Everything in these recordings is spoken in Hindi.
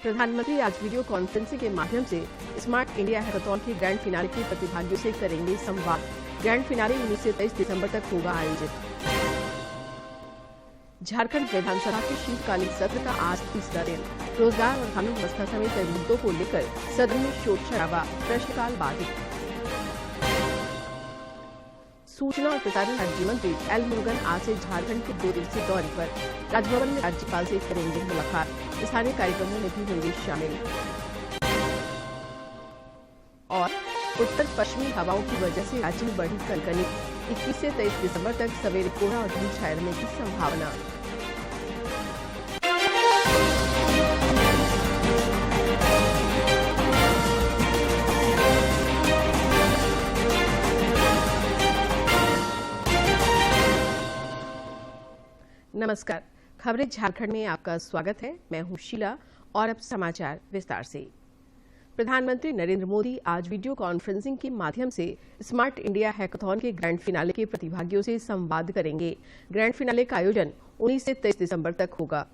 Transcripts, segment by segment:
प्रधानमंत्री आज वीडियो कॉन्फ्रेंसिंग के माध्यम से स्मार्ट इंडिया हैकाथॉन के ग्रैंड फिनाले के प्रतिभागियों से करेंगे संवाद। ग्रैंड फिनाले 19 से 23 दिसंबर तक होगा आयोजित। झारखंड विधानसभा के शीतकालीन सत्र का आज तीसरा दिन। रोजगार और कानून व्यवस्था समेत कई मुद्दों को लेकर सदन में शोर शराबा, प्रश्नकाल बाधित। सूचना और प्रसारण राज्य मंत्री एल मुरुगन आज से झारखंड के 2 दिवसीय दौरे पर। राजभवन में राज्यपाल से करेंगे मुलाकात। स्थानीय कार्यक्रमों में भी होंगे शामिल। और उत्तर पश्चिमी हवाओं की वजह से राज्य में बढ़ी कनकनी। 21 से 23 दिसंबर तक सवेरे कोहरा और धूल छाए रहने की संभावना। नमस्कार, खबरें झारखंड में आपका स्वागत है। मैं हूं शीला और अब समाचार विस्तार से। प्रधानमंत्री नरेंद्र मोदी आज वीडियो कॉन्फ्रेंसिंग के माध्यम से स्मार्ट इंडिया हैकाथॉन के ग्रैंड फिनाले के प्रतिभागियों से संवाद करेंगे। ग्रैंड फिनाले का आयोजन 19 से 23 दिसंबर तक होगा।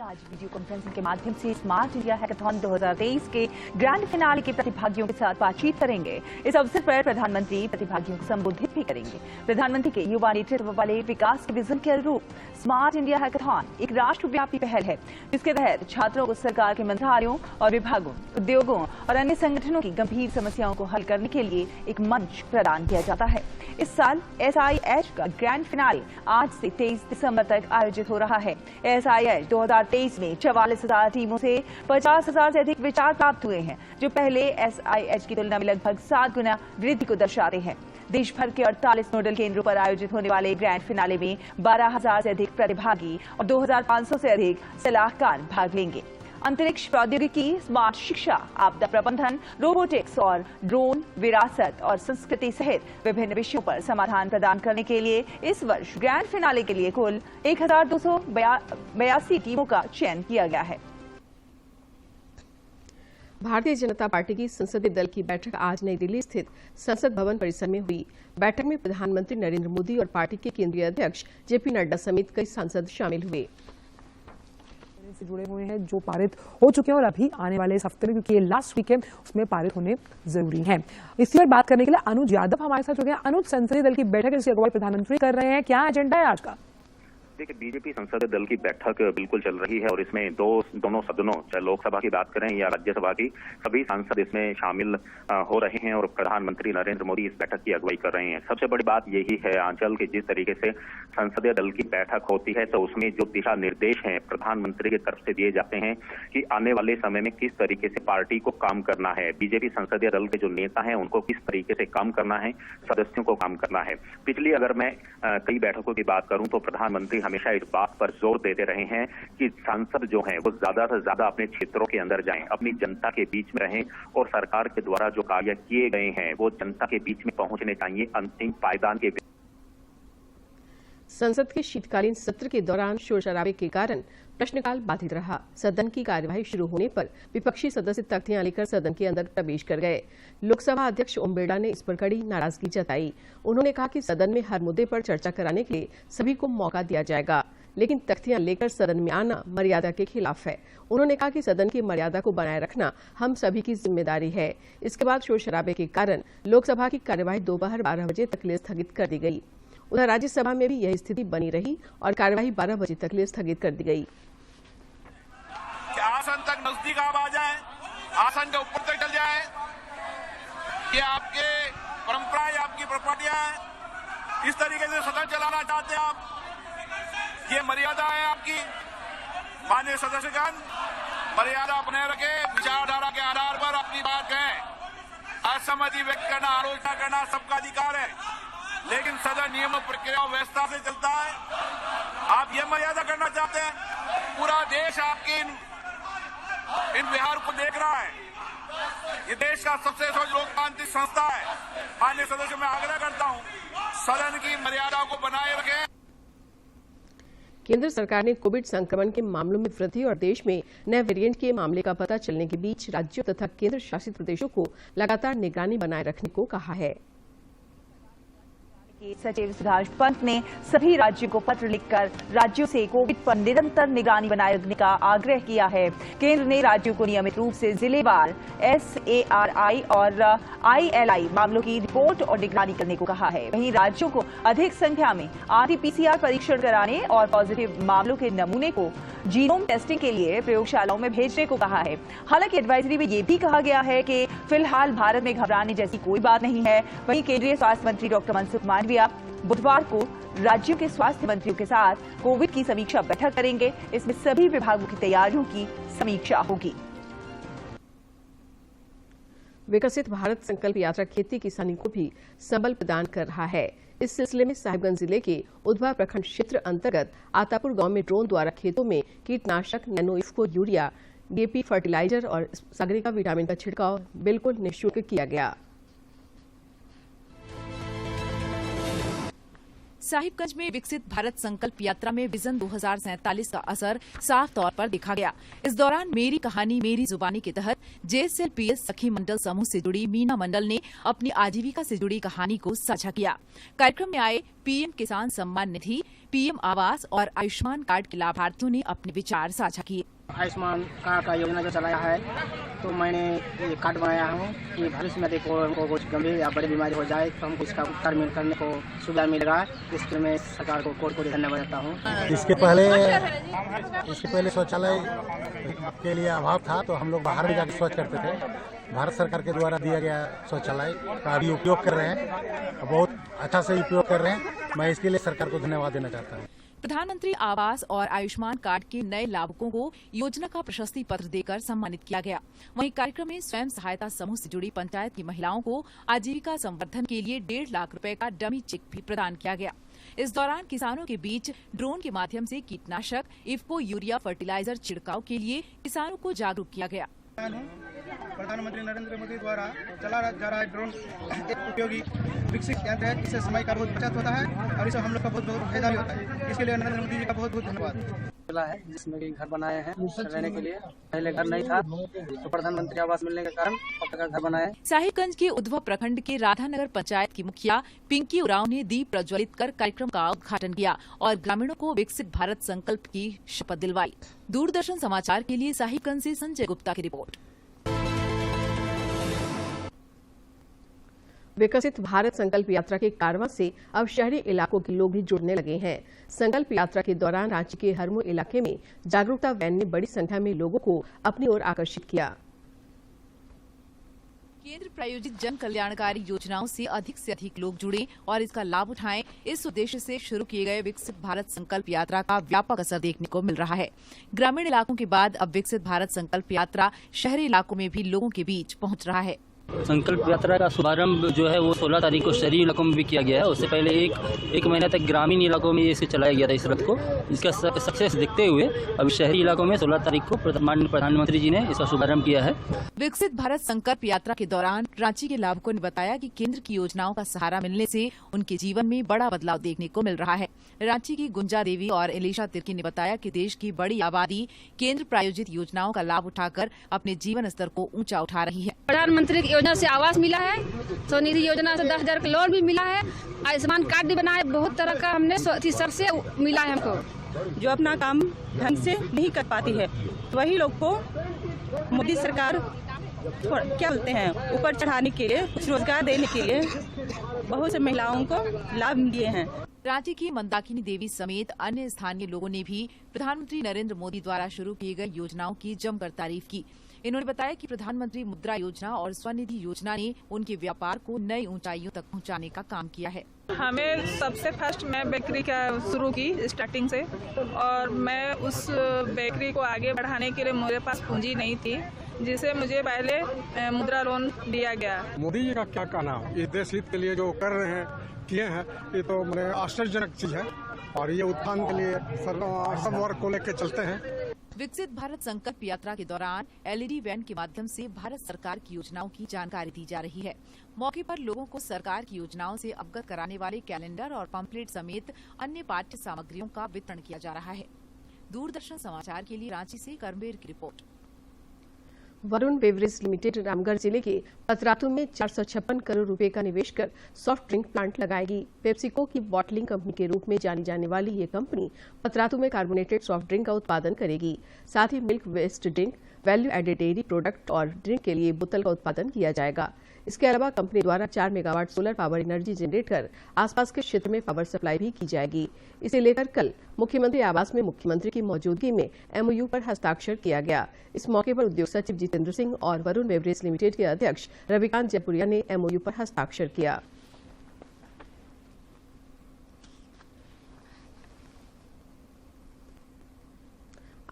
आज वीडियो कॉन्फ्रेंसिंग के माध्यम से स्मार्ट इंडिया हैकाथॉन 2023 के ग्रैंड फिनाले के प्रतिभागियों के साथ बातचीत करेंगे। इस अवसर पर प्रधानमंत्री प्रतिभागियों को संबोधित भी करेंगे। प्रधानमंत्री के युवा नेतृत्व वाले विकास के विजन के अनुरूप स्मार्ट इंडिया हैकाथॉन एक राष्ट्रव्यापी पहल है, जिसके तहत छात्रों को सरकार के मंत्रालयों और विभागों, उद्योगों और अन्य संगठनों की गंभीर समस्याओं को हल करने के लिए एक मंच प्रदान किया जाता है। इस साल SIH का ग्रैंड फिनाले आज से 23 दिसंबर तक आयोजित हो रहा है। SIH 2023 में 44,000 टीमों से 50,000 से अधिक विचार प्राप्त हुए हैं, जो पहले SIH की तुलना में लगभग 7 गुना वृद्धि को दर्शाते हैं। देश भर के 48 नोडल केंद्रों पर आयोजित होने वाले ग्रैंड फिनाले में 12,000 से अधिक प्रतिभागी और 2,500 से अधिक सलाहकार भाग लेंगे। अंतरिक्ष प्रौद्योगिकी, स्मार्ट शिक्षा, आपदा प्रबंधन, रोबोटिक्स और ड्रोन, विरासत और संस्कृति सहित विभिन्न विषयों पर समाधान प्रदान करने के लिए इस वर्ष ग्रैंड फिनाले के लिए कुल 1,282 टीमों का चयन किया गया है। भारतीय जनता पार्टी की संसदीय दल की बैठक आज नई दिल्ली स्थित संसद भवन परिसर में हुई। बैठक में प्रधानमंत्री नरेंद्र मोदी और पार्टी के केंद्रीय अध्यक्ष JP नड्डा समेत कई सांसद शामिल हुए। से जुड़े हुए हैं जो पारित हो चुके हैं और अभी आने वाले इस हफ्ते में, क्योंकि ये लास्ट वीक है, उसमें पारित होने जरूरी है। इसी पर बात करने के लिए अनुज यादव हमारे साथ जुड़े हैं। अनुज, संसदीय दल की बैठक जिसकी अगुवाई प्रधानमंत्री कर रहे हैं, क्या एजेंडा है आज का? देखिए, बीजेपी संसदीय दल की बैठक बिल्कुल चल रही है और इसमें दोनों सदनों, चाहे लोकसभा की बात करें या राज्यसभा की, सभी सांसद इसमें शामिल हो रहे हैं और प्रधानमंत्री नरेंद्र मोदी इस बैठक की अगुवाई कर रहे हैं। सबसे बड़ी बात यही है आंचल की जिस तरीके से संसदीय दल की बैठक होती है तो उसमें जो दिशा निर्देश हैं प्रधानमंत्री की तरफ से दिए जाते हैं कि आने वाले समय में किस तरीके से पार्टी को काम करना है, बीजेपी संसदीय दल के जो नेता हैं उनको किस तरीके से काम करना है, सदस्यों को काम करना है। पिछली अगर मैं कई बैठकों की बात करूं तो प्रधानमंत्री हमेशा इस बात पर जोर देते रहे हैं कि सांसद जो हैं वो ज्यादा से ज्यादा अपने क्षेत्रों के अंदर जाएं, अपनी जनता के बीच में रहें और सरकार के द्वारा जो कार्य किए गए हैं वो जनता के बीच में पहुंचने चाहिए अंतिम पायदान के। संसद के शीतकालीन सत्र के दौरान शोर शराबे के कारण प्रश्नकाल बाधित रहा। सदन की कार्यवाही शुरू होने पर विपक्षी सदस्य तख्तियां लेकर सदन के अंदर प्रवेश कर गए। लोकसभा अध्यक्ष ओम बिरला ने इस पर कड़ी नाराजगी जताई। उन्होंने कहा कि सदन में हर मुद्दे पर चर्चा कराने के लिए सभी को मौका दिया जाएगा, लेकिन तख्तियां लेकर सदन में आना मर्यादा के खिलाफ है। उन्होंने कहा कि सदन की मर्यादा को बनाए रखना हम सभी की जिम्मेदारी है। इसके बाद शोर शराबे के कारण लोकसभा की कार्यवाही दोपहर 12 बजे तक के लिए स्थगित कर दी गई। उधर राज्यसभा में भी यही स्थिति बनी रही और कार्यवाही 12 बजे तक के लिए स्थगित कर दी गई। आसन तक नजदीक आप आ जाए, आसन के ऊपर तक चल जाए, ये आपके परंपरा है, आपकी प्रॉपर्टियां है। इस तरीके से सदन चलाना चाहते हैं आप, ये मर्यादा है आपकी। माननीय सदस्यगण, मर्यादा अपने रखे, विचारधारा के आधार पर अपनी बात कहें। असहमति व्यक्त करना, आलोचना करना सबका अधिकार है, लेकिन सदन नियम, प्रक्रिया और व्यवस्था से चलता है। आप ये मर्यादा करना चाहते हैं, पूरा देश आपके इन व्यवहार को देख रहा है। ये देश का सबसे लोकतांत्रिक संस्था है। माननीय सदस्य, मैं आग्रह करता हूं सदन की मर्यादा को बनाए रखें। केंद्र सरकार ने कोविड संक्रमण के मामलों में वृद्धि और देश में नए वेरिएंट के मामले का पता चलने के बीच राज्यों तथा केंद्र शासित प्रदेशों को लगातार निगरानी बनाए रखने को कहा है। सचिव सुधांशु पंत ने सभी राज्यों को पत्र लिखकर राज्यों से कोविड पर निरंतर निगरानी बनाए रखने का आग्रह किया है। केंद्र ने राज्यों को नियमित रूप से जिलेवार SARI और ILI मामलों की रिपोर्ट और निगरानी करने को कहा है। वहीं राज्यों को अधिक संख्या में RT-PCR परीक्षण कराने और पॉजिटिव मामलों के नमूने को जीनोम टेस्टिंग के लिए प्रयोगशालाओं में भेजने को कहा है। हालांकि एडवाइजरी में ये भी कहा गया है कि फिलहाल भारत में घबराने जैसी कोई बात नहीं है। वहीं केंद्रीय स्वास्थ्य मंत्री डॉक्टर मनसुख मांडविया बुधवार को राज्यों के स्वास्थ्य मंत्रियों के साथ कोविड की समीक्षा बैठक करेंगे। इसमें सभी विभागों की तैयारियों की समीक्षा होगी। विकसित भारत संकल्प यात्रा खेती किसानी को भी संबल प्रदान कर रहा है। इस सिलसिले में साहिबगंज जिले के उधवा प्रखंड क्षेत्र अंतर्गत आतापुर गांव में ड्रोन द्वारा खेतों में कीटनाशक nano IFFCO urea DAP fertiliser और सागरिका विटामिन का छिड़काव बिल्कुल निःशुल्क किया गया। साहिबगंज में विकसित भारत संकल्प यात्रा में विजन 2047 का असर साफ तौर पर देखा गया। इस दौरान मेरी कहानी मेरी जुबानी के तहत JSLPS सखी मंडल समूह से जुड़ी मीना मंडल ने अपनी आजीविका से जुड़ी कहानी को साझा किया। कार्यक्रम में आए PM किसान सम्मान निधि, PM आवास और आयुष्मान कार्ड के लाभार्थियों ने अपने विचार साझा किए। आयुष्मान कार्ड का योजना जो चलाया है तो मैंने ये कार्ड बनाया हूँ कि भविष्य में देखो हमको कुछ गंभीर या बड़ी बीमारी हो जाए तो हमको इसका उपचार करने को सुविधा मिलेगा। इसके मैं सरकार को कोट धन्यवाद देता हूँ। इसके पहले शौचालय के लिए अभाव था तो हम लोग बाहर में जाकर शौच करते थे। भारत सरकार के द्वारा दिया गया शौचालय का भी उपयोग कर रहे हैं, बहुत अच्छा से उपयोग कर रहे हैं। मैं इसके लिए सरकार को धन्यवाद देना चाहता हूँ। प्रधानमंत्री आवास और आयुष्मान कार्ड के नए लाभुकों को योजना का प्रशस्ति पत्र देकर सम्मानित किया गया। वहीं कार्यक्रम में स्वयं सहायता समूह से जुड़ी पंचायत की महिलाओं को आजीविका संवर्धन के लिए 1.5 लाख रुपए का डमी चेक भी प्रदान किया गया। इस दौरान किसानों के बीच ड्रोन के माध्यम से कीटनाशक इफ्को यूरिया फर्टिलाइजर छिड़काव के लिए किसानों को जागरूक किया गया। प्रधानमंत्री नरेंद्र मोदी द्वारा चला जा रहा है ड्रोन एक उपयोगी विकसित यंत्र है। इससे समय का बहुत बचत होता है और इससे हम लोग का बहुत फायदा भी होता है। इसके लिए नरेंद्र मोदी जी का बहुत बहुत धन्यवाद। है जिसमें कि घर बनाए हैं रहने के लिए, पहले घर नहीं था तो प्रधानमंत्री आवास मिलने के कारण पक्का घर बनाए। साहिबगंज के उधवा प्रखंड के राधानगर पंचायत की मुखिया पिंकी उरांव ने दीप प्रज्वलित कर कार्यक्रम का उद्घाटन किया और ग्रामीणों को विकसित भारत संकल्प की शपथ दिलवाई। दूरदर्शन समाचार के लिए साहिबगंज से संजय गुप्ता की रिपोर्ट। विकसित भारत संकल्प यात्रा के कारवां से अब शहरी इलाकों के लोग भी जुड़ने लगे हैं। संकल्प यात्रा के दौरान रांची के हरमो इलाके में जागरूकता वैन ने बड़ी संख्या में लोगों को अपनी ओर आकर्षित किया। केंद्र प्रायोजित जन कल्याणकारी योजनाओं से अधिक लोग जुड़े और इसका लाभ उठाएं, इस उद्देश्य से शुरू किए गए विकसित भारत संकल्प यात्रा का व्यापक असर देखने को मिल रहा है। ग्रामीण इलाकों के बाद अब विकसित भारत संकल्प यात्रा शहरी इलाकों में भी लोगों के बीच पहुंच रहा है। संकल्प यात्रा का शुभारंभ जो है वो 16 तारीख को शहरी इलाकों में भी किया गया है। उससे पहले एक महीना तक ग्रामीण इलाकों में इसे चलाया गया था इस रथ को। इसका सक्सेस देखते हुए अब शहरी इलाकों में 16 तारीख को प्रधानमंत्री जी ने इसका शुभारंभ किया है। विकसित भारत संकल्प यात्रा के दौरान रांची के लाभुकों ने बताया कि केंद्र की योजनाओं का सहारा मिलने से उनके जीवन में बड़ा बदलाव देखने को मिल रहा है। रांची की गुंजा देवी और एलिशा तिर्की ने बताया कि देश की बड़ी आबादी केंद्र प्रायोजित योजनाओं का लाभ उठाकर अपने जीवन स्तर को ऊंचा उठा रही है। प्रधानमंत्री की योजना से आवास मिला है, स्वनिधि योजना से 10,000 का लोन भी मिला है, आयुष्मान कार्ड भी बना है, बहुत तरह का हमने सबसे मिला है हमको। जो अपना काम ढंग से नहीं कर पाती है वही लोग को मोदी सरकार क्या बोलते हैं ऊपर चढ़ाने के लिए, कुछ रोजगार देने के लिए बहुत से महिलाओं को लाभ दिए हैं। रांची की मंदाकिनी देवी समेत अन्य स्थानीय लोगों ने भी प्रधानमंत्री नरेंद्र मोदी द्वारा शुरू की गई योजनाओं की जमकर तारीफ की। इन्होंने बताया कि प्रधानमंत्री मुद्रा योजना और स्वनिधि योजना ने उनके व्यापार को नई ऊंचाइयों तक पहुंचाने का काम किया है। हमें सबसे फर्स्ट मैं बेकरी का शुरू की स्टार्टिंग से, और मैं उस बेकरी को आगे बढ़ाने के लिए मेरे पास पूंजी नहीं थी, जिसे मुझे पहले मुद्रा लोन दिया गया। मोदी जी का क्या कहना, इस देश हित के लिए जो कर रहे हैं किए हैं, ये तो मेरे आश्चर्यजनक चीज है और ये उत्थान के लिए सब वर्ग को लेकर चलते हैं। विकसित भारत संकल्प यात्रा के दौरान LED वैन के माध्यम से भारत सरकार की योजनाओं की जानकारी दी जा रही है। मौके पर लोगों को सरकार की योजनाओं से अवगत कराने वाले कैलेंडर और पम्पलेट समेत अन्य पाठ्य सामग्रियों का वितरण किया जा रहा है। दूरदर्शन समाचार के लिए रांची से कर्मवीर की report. Varun beverage limited Ramgarh जिले के पतरातू में 456 करोड़ रुपए का निवेश कर सॉफ्ट ड्रिंक प्लांट लगाएगी। पेप्सिको की बॉटलिंग कंपनी के रूप में जानी जाने वाली ये कंपनी पतरातू में कार्बोनेटेड सॉफ्ट ड्रिंक का उत्पादन करेगी। साथ ही milk waste drink, value added dairy product और ड्रिंक के लिए बोतल का उत्पादन किया जाएगा। इसके अलावा कंपनी द्वारा 4 megawatt solar power energy generate कर आसपास के क्षेत्र में पावर सप्लाई भी की जाएगी। इसे लेकर कल मुख्यमंत्री आवास में मुख्यमंत्री की मौजूदगी में MOU पर हस्ताक्षर किया गया। इस मौके पर उद्योग सचिव जितेंद्र सिंह और वरुण बेवरेज लिमिटेड के अध्यक्ष रविकांत जयपुरिया ने MOU पर हस्ताक्षर किया।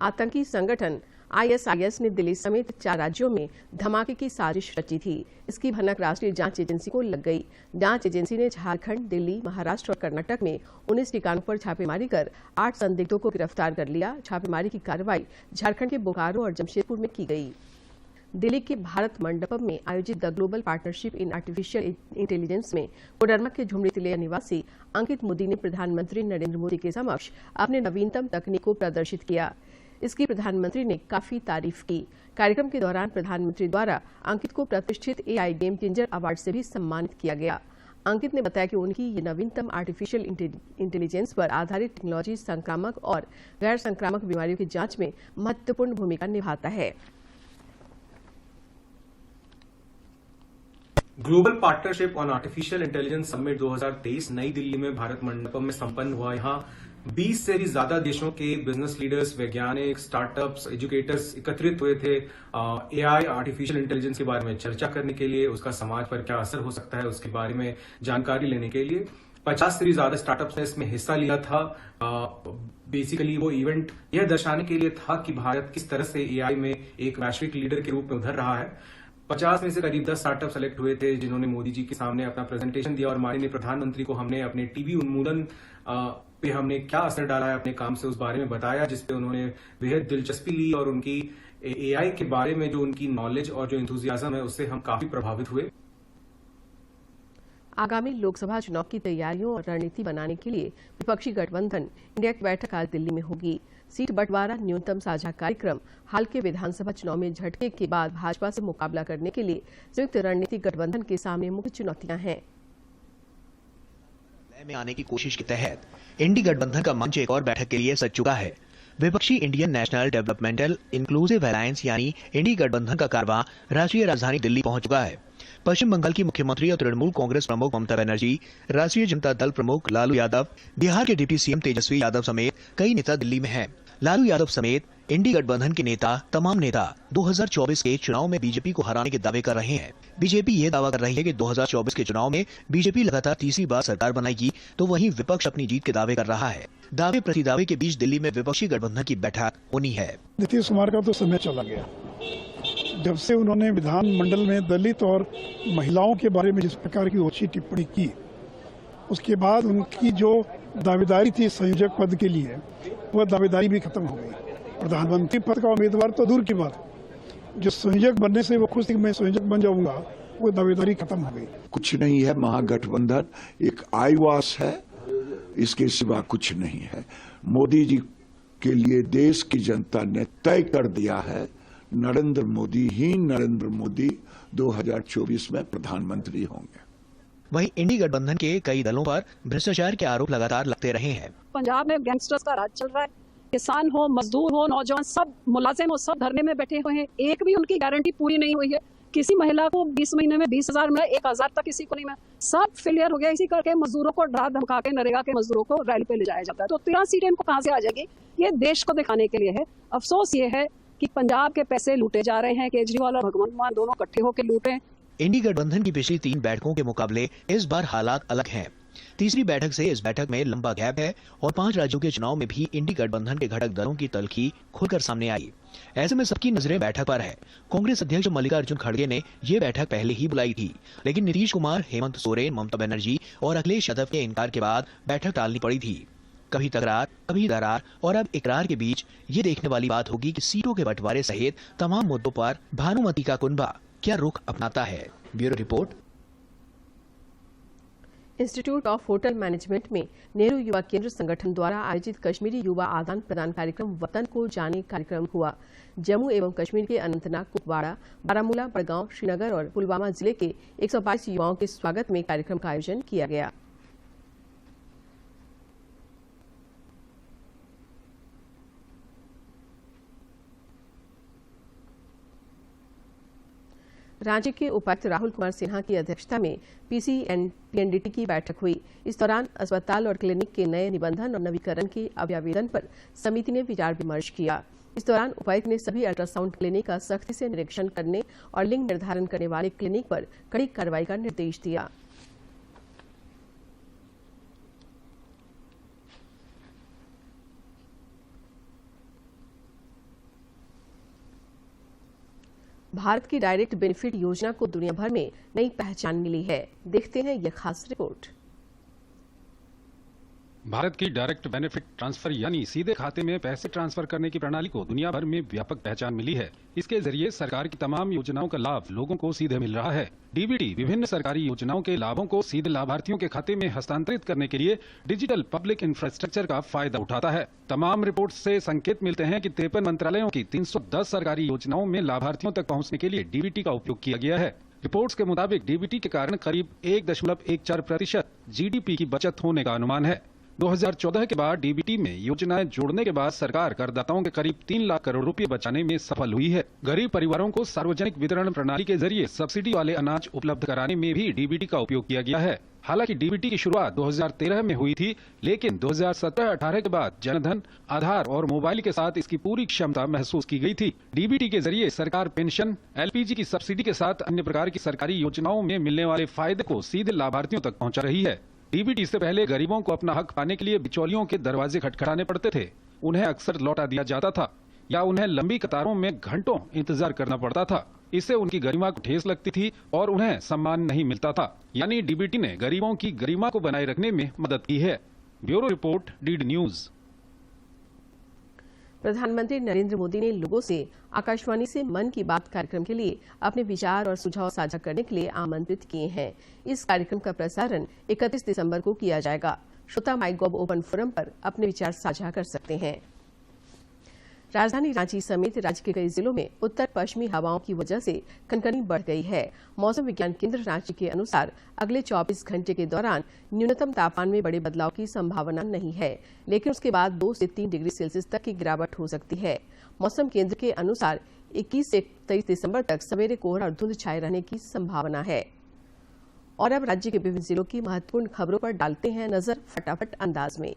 आतंकी संगठन ISIS ने दिल्ली समेत 4 राज्यों में धमाके की साजिश रची थी। इसकी भनक राष्ट्रीय जांच एजेंसी को लग गई। जांच एजेंसी ने झारखंड, दिल्ली, महाराष्ट्र और कर्नाटक में 19 ठिकानों पर छापेमारी कर 8 संदिग्धों को गिरफ्तार कर लिया। छापेमारी की कार्रवाई झारखंड के बोकारो और जमशेदपुर में की गई। दिल्ली के भारत मंडपम में आयोजित the global partnership in artificial intelligence में कोडरमा के झुमरी तिलैया निवासी अंकित मोदी ने प्रधानमंत्री नरेंद्र मोदी के समक्ष अपने नवीनतम तकनीक को प्रदर्शित किया। इसकी प्रधानमंत्री ने काफी तारीफ की। कार्यक्रम के दौरान प्रधानमंत्री द्वारा अंकित को प्रतिष्ठित AI गेम चेंजर अवार्ड से भी सम्मानित किया गया। अंकित ने बताया कि उनकी ये नवीनतम आर्टिफिशियल इंटेलिजेंस पर आधारित टेक्नोलॉजी संक्रामक और गैर संक्रामक बीमारियों की जांच में महत्वपूर्ण भूमिका निभाता है। Global partnership on artificial intelligence summit 2023 नई दिल्ली में भारत मंडपम में संपन्न हुआ। यहाँ 20 से भी ज्यादा देशों के बिजनेस लीडर्स, वैज्ञानिक, स्टार्टअप्स, एजुकेटर्स एकत्रित हुए थे AI आर्टिफिशियल इंटेलिजेंस के बारे में चर्चा करने के लिए, उसका समाज पर क्या असर हो सकता है उसके बारे में जानकारी लेने के लिए। 50 से भी ज्यादा स्टार्टअप्स ने इसमें हिस्सा लिया था। बेसिकली वो इवेंट यह दर्शाने के लिए था कि भारत किस तरह से AI में एक वैश्विक लीडर के रूप में उभर रहा है। 50 में से करीब 10 स्टार्टअप सेलेक्ट हुए थे जिन्होंने मोदी जी के सामने अपना प्रेजेंटेशन दिया और माननीय प्रधानमंत्री को हमने अपने टीवी उन्मूलन पे हमने क्या असर डाला है अपने काम से उस बारे में बताया, जिसपे उन्होंने बेहद दिलचस्पी ली और उनकी AI के बारे में जो उनकी नॉलेज और जो एंथुजियाज्म है उससे हम काफी प्रभावित हुए। आगामी लोकसभा चुनाव की तैयारियों और रणनीति बनाने के लिए विपक्षी गठबंधन इंडिया की बैठक आज दिल्ली में होगी। सीट बंटवारा, न्यूनतम साझा कार्यक्रम, हाल के विधानसभा चुनाव में झटके के बाद भाजपा से मुकाबला करने के लिए संयुक्त रणनीति गठबंधन के सामने मुख्य चुनौतियां हैं। में आने की कोशिश के तहत इंडी गठबंधन का मंच एक और बैठक के लिए सज चुका है। विपक्षी Indian national developmental inclusive alliance यानी इंडी गठबंधन का कारवां राष्ट्रीय राजधानी दिल्ली पहुंच चुका है। पश्चिम बंगाल की मुख्यमंत्री और तृणमूल कांग्रेस प्रमुख ममता बनर्जी, राष्ट्रीय जनता दल प्रमुख लालू यादव, बिहार के डिप्टी CM तेजस्वी यादव समेत कई नेता दिल्ली में हैं। लालू यादव समेत इंडी गठबंधन के तमाम नेता 2024 के चुनाव में बीजेपी को हराने के दावे कर रहे हैं। बीजेपी ये दावा कर रही है कि 2024 के चुनाव में बीजेपी लगातार तीसरी बार सरकार बनाएगी, तो वहीं विपक्ष अपनी जीत के दावे कर रहा है। दावे प्रतिदावे के बीच दिल्ली में विपक्षी गठबंधन की बैठक होनी है। नीतीश कुमार का तो समय चला गया। जब से उन्होंने विधानमंडल में दलित और महिलाओं के बारे में जिस प्रकार की ओछी टिप्पणी की, उसके बाद उनकी जो दावेदारी थी संयोजक पद के लिए, वह दावेदारी भी खत्म हो गई। प्रधानमंत्री पद का उम्मीदवार तो दूर की बात, जो संयोजक बनने से वो खुश थी मैं संयोजक बन जाऊंगा, वो दावेदारी खत्म हो गई। कुछ नहीं है, महागठबंधन एक आईवास है, इसके सिवा कुछ नहीं है। मोदी जी के लिए देश की जनता ने तय कर दिया है, नरेंद्र मोदी 2024 में प्रधानमंत्री होंगे। वहीं इंडी गठबंधन के कई दलों पर भ्रष्टाचार के आरोप लगातार लगते रहे हैं। पंजाब में गैंगस्टर्स का राज चल रहा है। किसान हो, मजदूर हो, नौजवान, सब मुलाजिम हो, सब धरने में बैठे हुए हैं। एक भी उनकी गारंटी पूरी नहीं हुई है। किसी महिला को 20 महीने में 20,000 मिला, 1,000 तक किसी को नहीं मिला। सब फेलियर हो गया। इसी करके मजदूरों को डरा धमका के नरेगा के मजदूरों को रैली पे ले जाया जाता है। तो 13 सीटें इनको कहां से आ जाएगी? ये देश को दिखाने के लिए है। अफसोस ये है कि पंजाब के पैसे लूटे जा रहे हैं। केजरीवाल और भगवंत मान दोनों इकट्ठे होकर लूटे। इंडी गठबंधन की पिछली 3 बैठकों के मुकाबले इस बार हालात अलग हैं। तीसरी बैठक से इस बैठक में लंबा गैप है और 5 राज्यों के चुनाव में भी इंडी गठबंधन के घटक दलों की तलखी खुलकर सामने आई। ऐसे में सबकी नजरें बैठक पर है। कांग्रेस अध्यक्ष मल्लिकार्जुन खड़गे ने ये बैठक पहले ही बुलाई थी, लेकिन नीतीश कुमार, हेमंत सोरेन, ममता बनर्जी और अखिलेश यादव के इनकार के बाद बैठक टालनी पड़ी थी। कभी तकरार, कभी दरार और अब इकरार के बीच ये देखने वाली बात होगी कि सीटों के बंटवारे सहित तमाम मुद्दों पर भानुमति का कुनबा क्या रुख अपनाता है। Bureau report. Institute of hotel management में नेहरू युवा केंद्र संगठन द्वारा आयोजित कश्मीरी युवा आदान प्रदान कार्यक्रम वतन को जाने कार्यक्रम हुआ। जम्मू एवं कश्मीर के अनंतनाग, कुपवाड़ा, बारामूला, बड़गांव, श्रीनगर और पुलवामा जिले के 122 युवाओं के स्वागत में कार्यक्रम का आयोजन किया गया। रांची के उपायुक्त राहुल कुमार सिन्हा की अध्यक्षता में पीसी एंड पीएनडीटी की बैठक हुई। इस दौरान अस्पताल और क्लिनिक के नए निबंधन और नवीकरण के अभ्यावेदन पर समिति ने विचार विमर्श किया। इस दौरान उपायुक्त ने सभी अल्ट्रासाउंड क्लिनिक का सख्ती से निरीक्षण करने और लिंग निर्धारण करने वाले क्लिनिक पर कड़ी कार्रवाई का निर्देश दिया। भारत की डायरेक्ट बेनिफिट योजना को दुनिया भर में नई पहचान मिली है। देखते हैं यह खास रिपोर्ट। भारत की डायरेक्ट बेनिफिट ट्रांसफर यानी सीधे खाते में पैसे ट्रांसफर करने की प्रणाली को दुनिया भर में व्यापक पहचान मिली है। इसके जरिए सरकार की तमाम योजनाओं का लाभ लोगों को सीधे मिल रहा है। डीबीटी विभिन्न सरकारी योजनाओं के लाभों को सीधे लाभार्थियों के खाते में हस्तांतरित करने के लिए डिजिटल पब्लिक इंफ्रास्ट्रक्चर का फायदा उठाता है। तमाम रिपोर्ट से संकेत मिलते हैं कि 53 मंत्रालयों की 310 सरकारी योजनाओं में लाभार्थियों तक पहुँचने के लिए डीबीटी का उपयोग किया गया है। रिपोर्ट्स के मुताबिक डीबीटी के कारण करीब 1.14% जीडीपी की बचत होने का अनुमान है। 2014 के बाद डीबीटी में योजनाएं जोड़ने के बाद सरकार करदाताओं के करीब 3 लाख करोड़ रुपए बचाने में सफल हुई है। गरीब परिवारों को सार्वजनिक वितरण प्रणाली के जरिए सब्सिडी वाले अनाज उपलब्ध कराने में भी डीबीटी का उपयोग किया गया है। हालांकि डीबीटी की शुरुआत 2013 में हुई थी, लेकिन 2017-18 के बाद जनधन, आधार और मोबाइल के साथ इसकी पूरी क्षमता महसूस की गई थी। डीबीटी के जरिए सरकार पेंशन, एलपीजी की सब्सिडी के साथ अन्य प्रकार की सरकारी योजनाओं में मिलने वाले फायदे को सीधे लाभार्थियों तक पहुँचा रही है। डीबीटी से पहले गरीबों को अपना हक पाने के लिए बिचौलियों के दरवाजे खटखटाने पड़ते थे, उन्हें अक्सर लौटा दिया जाता था या उन्हें लंबी कतारों में घंटों इंतजार करना पड़ता था। इससे उनकी गरिमा को ठेस लगती थी और उन्हें सम्मान नहीं मिलता था। यानी डीबीटी ने गरीबों की गरिमा को बनाए रखने में मदद की है। Bureau report, DD news. प्रधानमंत्री नरेंद्र मोदी ने लोगों से आकाशवाणी से मन की बात कार्यक्रम के लिए अपने विचार और सुझाव साझा करने के लिए आमंत्रित किए हैं। इस कार्यक्रम का प्रसारण 31 दिसंबर को किया जाएगा। श्रोता माईगॉव ओपन फोरम पर अपने विचार साझा कर सकते हैं। राजधानी रांची समेत राज्य के कई जिलों में उत्तर पश्चिमी हवाओं की वजह से कनकनी बढ़ गई है। मौसम विज्ञान केंद्र रांची के अनुसार अगले 24 घंटे के दौरान न्यूनतम तापमान में बड़े बदलाव की संभावना नहीं है, लेकिन उसके बाद 2 से 3 डिग्री सेल्सियस तक की गिरावट हो सकती है। मौसम केंद्र के अनुसार 21 से 23 दिसंबर तक सवेरे कोहरा और धुंध छाए रहने की संभावना है। और अब राज्य के विभिन्न जिलों की महत्वपूर्ण खबरों पर डालते हैं नजर फटाफट अंदाज में।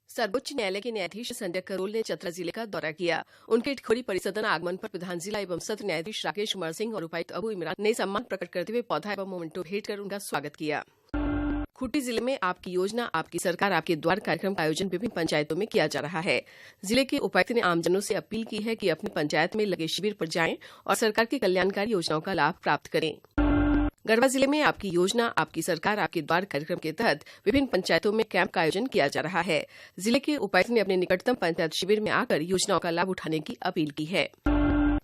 सर्वोच्च न्यायालय के न्यायाधीश संजय करोल ने चतरा जिले का दौरा किया। उनके इटखोरी परिसदन आगमन पर प्रधान जिला एवं सत्र न्यायाधीश राकेश कुमार सिंह और उपायुक्त अबू इमरान ने सम्मान प्रकट करते हुए पौधा एवं मोमेंटो भेंट कर उनका स्वागत किया। खूंटी जिले में आपकी योजना आपकी सरकार आपके द्वार कार्यक्रम का आयोजन विभिन्न पंचायतों में किया जा रहा है। जिले के उपायुक्त ने आमजनों से अपील की है कि अपनी पंचायत में लगे शिविर पर जाएं और सरकार की कल्याणकारी योजनाओं का लाभ प्राप्त करें। गढ़वा जिले में आपकी योजना आपकी सरकार आपके द्वार कार्यक्रम के तहत विभिन्न पंचायतों में कैंप का आयोजन किया जा रहा है। जिले के उपायुक्त ने अपने निकटतम पंचायत शिविर में आकर योजनाओं का लाभ उठाने की अपील की है।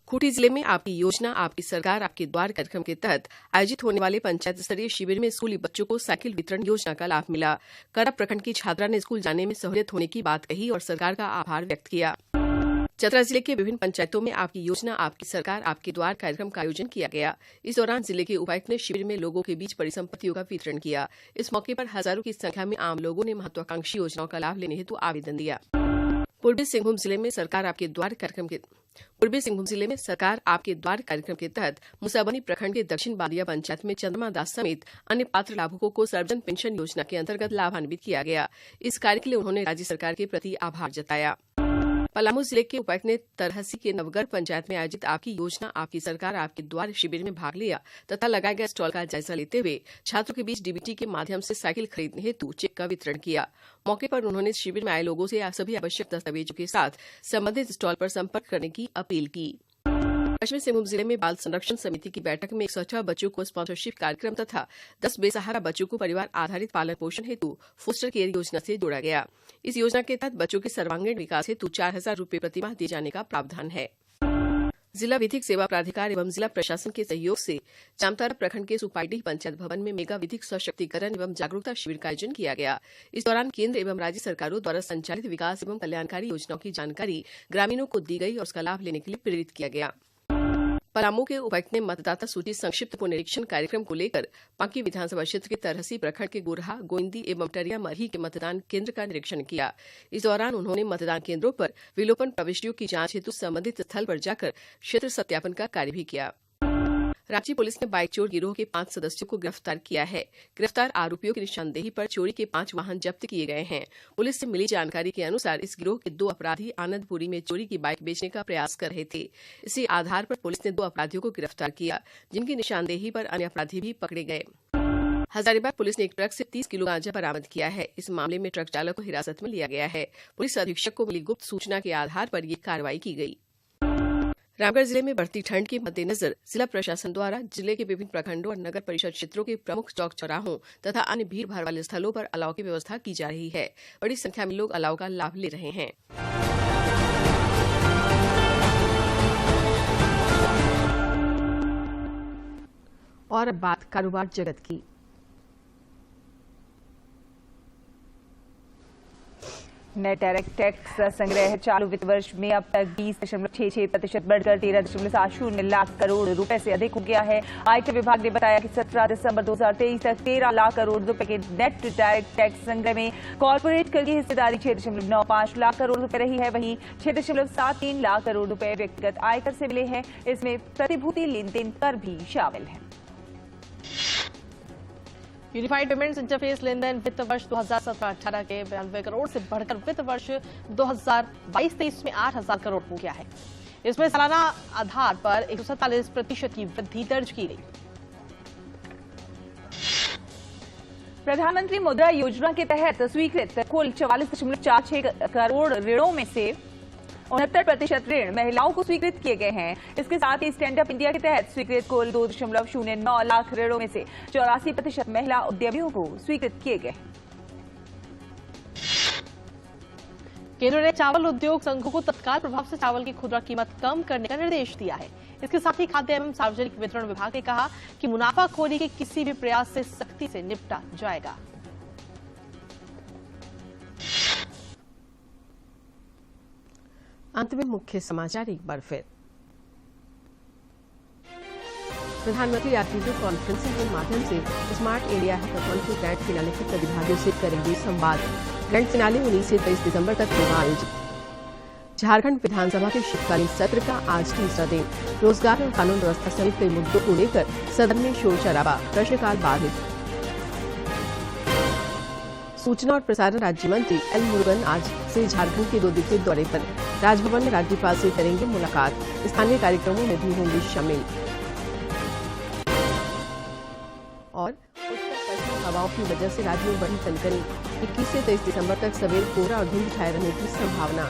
खूंटी जिले में आपकी योजना आपकी सरकार आपके द्वार कार्यक्रम के तहत आयोजित होने वाले पंचायत स्तरीय शिविर में स्कूली बच्चों को साइकिल वितरण योजना का लाभ मिला। करप प्रखंड की छात्रा ने स्कूल जाने में सहूलियत होने की बात कही और सरकार का आभार व्यक्त किया। चतरा जिले के विभिन्न पंचायतों में आपकी योजना आपकी सरकार आपके द्वार कार्यक्रम का आयोजन किया गया। इस दौरान जिले के उपायुक्त ने शिविर में लोगों के बीच परिसंपत्तियों का वितरण किया। इस मौके पर हजारों की संख्या में आम लोगों ने महत्वाकांक्षी योजनाओं का लाभ लेने हेतु आवेदन दिया। पूर्वी सिंहभूम जिले में सरकार आपके द्वार कार्यक्रम के तहत मुसाबनी प्रखंड के दक्षिण बादिया पंचायत में चंद्रमा दास समेत अन्य पात्र लाभुकों को सर्वजन पेंशन योजना के अंतर्गत लाभान्वित किया गया। इस कार्य के लिए उन्होंने राज्य सरकार के प्रति आभार जताया। पलामू जिले के उपायुक्त ने तरहसी के नवगढ़ पंचायत में आयोजित आपकी योजना आपकी सरकार आपके द्वार शिविर में भाग लिया तथा लगाए गए स्टॉल का जायजा लेते हुए छात्रों के बीच डीबीटी के माध्यम से साइकिल खरीदने हेतु चेक का वितरण किया। मौके पर उन्होंने शिविर में आए लोगों से सभी आवश्यक दस्तावेजों के साथ संबंधित स्टॉल पर संपर्क करने की अपील की। पश्चिमी सिंहभूम जिले में बाल संरक्षण समिति की बैठक में 118 बच्चों को स्पॉन्सरशिप कार्यक्रम तथा 10 बेसहारा बच्चों को परिवार आधारित पालन पोषण हेतु फोस्टर केयर योजना से जोड़ा गया। इस योजना के तहत बच्चों के सर्वांगीण विकास हेतु 4,000 रूपये प्रतिमाह दिए जाने का प्रावधान है। जिला विधिक सेवा प्राधिकार एवं जिला प्रशासन के सहयोग से जामताड़ा प्रखंड के सुपाईडीह पंचायत भवन में मेगा विधिक सशक्तिकरण एवं जागरूकता शिविर का आयोजन किया गया। इस दौरान केंद्र एवं राज्य सरकारों द्वारा संचालित विकास एवं कल्याणकारी योजनाओं की जानकारी ग्रामीणों को दी गई और उसका लाभ लेने के लिए प्रेरित किया गया। पलामू के उपायुक्त ने मतदाता सूची संक्षिप्त पुनरीक्षण कार्यक्रम को लेकर पांकी विधानसभा क्षेत्र के तरहसी प्रखंड के गोरहा, गोइंदी एवं टरिया मरही के मतदान केंद्र का निरीक्षण किया। इस दौरान उन्होंने मतदान केंद्रों पर विलोपन प्रविष्टियों की जांच हेतु संबंधित स्थल पर जाकर क्षेत्र सत्यापन का कार्य भी किया। रांची पुलिस ने बाइक चोर गिरोह के 5 सदस्यों को गिरफ्तार किया है। गिरफ्तार आरोपियों की निशानदेही पर चोरी के 5 वाहन जब्त किए गए हैं। पुलिस से मिली जानकारी के अनुसार इस गिरोह के 2 अपराधी आनंदपुरी में चोरी की बाइक बेचने का प्रयास कर रहे थे। इसी आधार पर पुलिस ने 2 अपराधियों को गिरफ्तार किया, जिनकी निशानदेही पर अन्य अपराधी भी पकड़े गए। हजारीबाग पुलिस ने एक ट्रक से 30 किलो गांजा बरामद किया है। इस मामले में ट्रक चालक को हिरासत में लिया गया है। पुलिस अधीक्षक को मिली गुप्त सूचना के आधार पर ये कार्रवाई की गई। रामगढ़ जिले में बढ़ती ठंड के मद्देनजर जिला प्रशासन द्वारा जिले के विभिन्न प्रखंडों और नगर परिषद क्षेत्रों के प्रमुख चौक चौराहों तथा अन्य भीड़ भाड़ वाले स्थलों पर अलाव की व्यवस्था की जा रही है। बड़ी संख्या में लोग अलाव का लाभ ले रहे हैं। और अब बात कारोबार जगत की। नेट डायरेक्ट टैक्स संग्रह चालू वित्त वर्ष में अब तक 20.66% बढ़कर 13.70 लाख करोड़ रुपए से अधिक हो गया है। आयकर विभाग ने बताया कि 17 दिसंबर 2023 तक 13 लाख करोड़ रुपए के नेट डायरेक्ट टैक्स संग्रह में कॉर्पोरेट कर की हिस्सेदारी 6.95 लाख करोड़ रुपए रही है। वहीं 6.73 लाख करोड़ रुपए व्यक्तिगत आयकर से मिले हैं। इसमें प्रतिभूति लेन देन कर भी शामिल है। यूनिफाइड पेमेंट्स इंटरफेस लेन देन वित्त वर्ष 2017-18 के 92 करोड़ से बढ़कर वित्त वर्ष 2022-23 में 8,000 करोड़ हो गया है। इसमें सालाना आधार पर 147% की वृद्धि दर्ज की गई। प्रधानमंत्री मुद्रा योजना के तहत स्वीकृत कुल 44.46 करोड़ ऋणों में से 69% ऋण महिलाओं को स्वीकृत किए गए हैं। इसके साथ ही स्टैंड अप इंडिया के तहत स्वीकृत कुल 2.09 लाख ऋणों में से 84% महिला उद्यमियों को स्वीकृत किए गए। केंद्र ने चावल उद्योग संघों को तत्काल प्रभाव से चावल की खुदरा कीमत कम करने का निर्देश दिया है। इसके साथ ही खाद्य एवं सार्वजनिक वितरण विभाग ने कहा कि मुनाफाखोरी के किसी भी प्रयास से सख्ती से निपटा जाएगा। अंत में मुख्य समाचार एक बार फिर। प्रधानमंत्री आज वीडियो कॉन्फ्रेंसिंग के माध्यम से स्मार्ट इंडिया हैकाथॉन के ग्रैंड फिनाले के प्रतिभागियों से करेंगे संवाद। ग्रैंड फिनाले 19 से 23 दिसंबर तक होगा आयोजित। झारखंड विधानसभा के शीतकालीन सत्र का आज तीसरा दिन। रोजगार और कानून व्यवस्था सहित कई मुद्दों को लेकर सदन में शोर शराबा, प्रश्नकाल बाधित। सूचना और प्रसारण राज्य मंत्री एल मुरुगन आज से झारखंड के 2 दिवसीय दौरे पर। राजभवन में राज्यपाल से करेंगे मुलाकात। स्थानीय कार्यक्रमों में भी होंगे शामिल। और उत्तर पश्चिम हवाओं की वजह से राज्य में बढ़ी कनकनी। 21 से 23 दिसंबर तक सवेरे कोहरा और धुंध छाए रहने की संभावना।